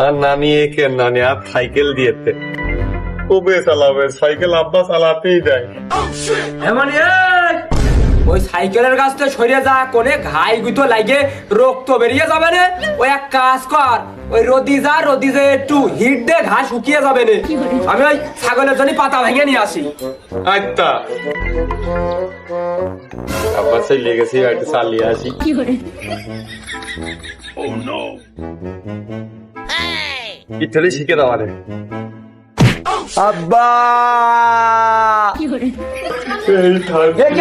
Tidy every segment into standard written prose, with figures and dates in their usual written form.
আর নানি একে নানি আর সাইকেল দিয়েছে কবে চালাবে সাইকেল আব্বা চালাতেই দেয় এমন ওই সাইকেলের কাছ থেকে সরিয়ে যা কোনে ঘাই গুতো লাগে রক্ত বেরিয়ে যাবে না। ওই এক কাজ কর, ওই রোদি যে একটু হিট দে, ঘাস শুকিয়ে যাবে না। আমি ওই ছাগলের জন্য পাতা ভেঙে নিয়ে আসি। আচ্ছা আব্বা চলে গেছি, একটু চালিয়ে আসি। ইতালি শিখে দাও আরে আব্বা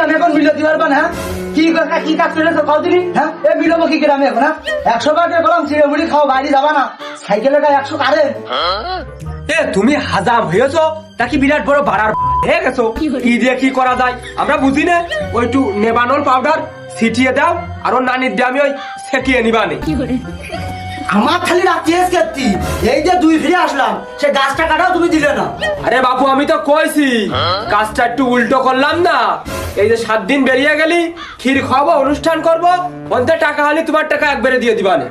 আমি এখন মিলতে পারবো না। কি কাজ করেছো খাও তুমি? হ্যাঁ মিলবো কি করে আমি এখন? 100 টাকা বললাম চিড়ে মুড়ি খাও, বাড়ি যাবা না। সাইকেলের গায়ে 100 কারেন। তুমি হাজাম হয়েছো নাকি বিরাট বড় ভাড়ার হয়ে গেছো? কি দিয়ে কি করা যায় আমরা বুঝি না। ওইটু নেবানল পাউডার ছিটিয়ে দাও, আর ওর নানির দিয়ে আমি ওই ছেটিয়ে নিবানি। আমার খালি রাত্রিস কেতি এই যে 2 ফিরে আসলাম, সে গাছটা কাটাও তুমি দিলে না। আরে বাবু আমি তো কইছি কাজটা একটু উল্টো করলাম না। এই যে 7 দিন বেরিয়ে গেলি, ক্ষীর খাবো, অনুষ্ঠান করবো, বলতে টাকা হলে তোমার টাকা একবারে দিয়ে দিবানে।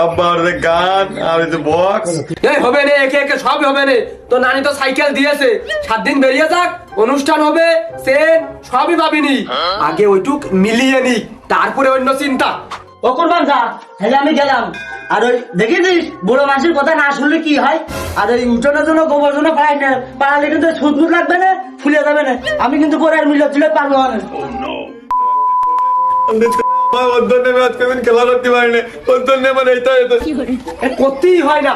আব্বা আর গান আর এই যে বক্স এই হবে না, একে একে সব হবে না। তো নানি তো সাইকেল দিয়েছে, 7 দিন বেরিয়ে যাক, অনুষ্ঠান হবে, সেন সবই পাবিনি। আগে ওইটুক মিলিয়ে নি, তারপরে অন্য চিন্তা। ও করবান যা, তাহলে আমি গেলাম। আর ওই দেখেছিস বুড়ো মানুষের কথা না শুনলে কি হয়? আর ওই উঠোনের জন্য গোবর জন্য পাড়ালে কিন্তু সুদ লাগবে না, ফুলে যাবে না। আমি কিন্তু পরে আর মিলে তুলে পারবো না। খেলা করতে পারি না, মানে করতেই হয় না।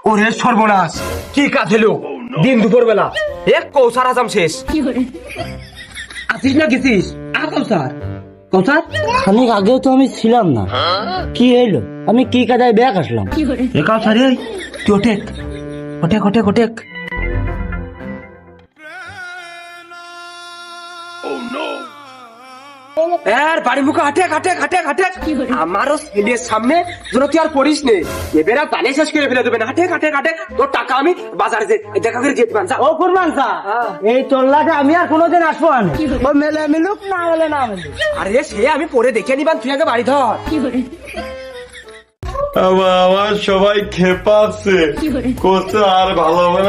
ওরে সর্বনাশ, কি কাজ হলো দিন দুপুর বেলা? এক কৌসার আজাম শেষ। আসিস না গেছিস? কৌসার কৌসার খানিক আগেও তো আমি ছিলাম না, কি হইলো? আমি কি কাদায় ব্যাগ আসলাম? এ কৌসার তুই ওটেক ওটেক ওটেক ওটেক। বাড়ি মুখে হাটেক হাটেক হাটেক হাটেক। আমারও ছেলের সামনে যেন তুই আর পড়িস নে, এবেরা তালে শেষ করে ফেলে দেবে না। হাটেক হাটেক হাটেক, তোর টাকা আমি বাজারে দেখা করে যেতে পারছি। ও কুরবান সা, এই তোল্লাটা আমি আর কোনোদিন আসবো না। ও মেলে মিলুক, না মেলে না মিলুক। আরে সে আমি পরে দেখে নিবান, তুই আগে বাড়ি ধর। আমার সবাই খেপাচ্ছে, করতে আর ভালো হবে না।